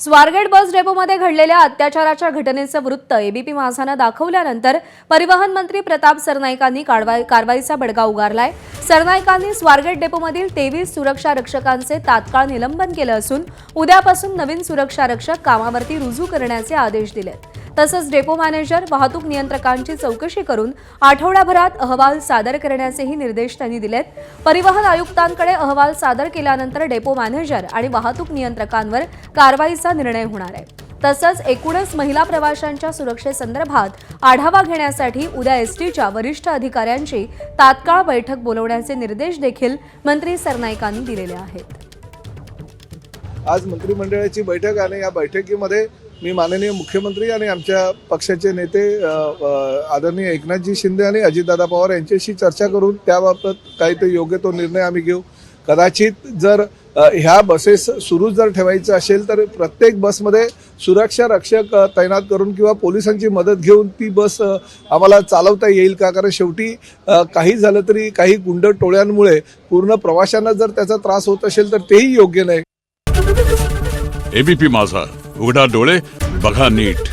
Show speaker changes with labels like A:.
A: स्वारगेट बस डेपोमध्ये घडलेल्या अत्याचाराच्या घटनेचं वृत्त एबीपी माझानं दाखवल्यानंतर परिवहन मंत्री प्रताप सरनाईकांनी कारवाईचा बडगा उगारलाय। सरनाईकांनी स्वारगेट डेपोमधील 23 सुरक्षा रक्षकांचे तात्काळ निलंबन केलं असून उद्यापासून नवीन सुरक्षा रक्षक कामावरती रुजू करण्याचे आदेश दिलेत। तसंच डेपो मॅनेजर वाहतूक नियंत्रकांची चौकशी करून आठवड्याभरात अहवाल सादर करण्याचेही निर्देश त्यांनी दिलेत। परिवहन आयुक्तांकडे अहवाल सादर केल्यानंतर डेपो मॅनेजर आणि वाहतूक नियंत्रकांवर कारवाईचा निर्णय होणार आहे। तसंच एकूणच महिला प्रवाशांच्या सुरक्षेसंदर्भात आढावा घेण्यासाठी उद्या एसटीच्या वरिष्ठ अधिकाऱ्यांची तात्काळ बैठक बोलवण्याचे निर्देश देखील मंत्री सरनाईकांनी दिलेले आहेत।
B: आज मंत्रिमंडळाची बैठक आणि या बैठकीमध्ये मी माननीय मुख्यमंत्री आणि आमच्या पक्षाचे नेते आदरणीय एकनाथजी शिंदे आणि अजितदादा पवार यांच्याशी चर्चा करून त्याबाबत काही ते योग्य तो निर्णय आम्ही घेऊ। कदाचित जर ह्या बसेस सुरू जर ठेवायचं असेल तर प्रत्येक बसमध्ये सुरक्षा रक्षक तैनात करून किंवा पोलिसांची मदत घेऊन ती बस आम्हाला चालवता येईल का? कारण शेवटी काही झालं तरी काही गुंड टोळ्यांमुळे पूर्ण प्रवाशांना जर त्याचा त्रास होत असेल तर तेही योग्य नाही।
C: एबीपी माझा, उघडा डोळे बघा नीट।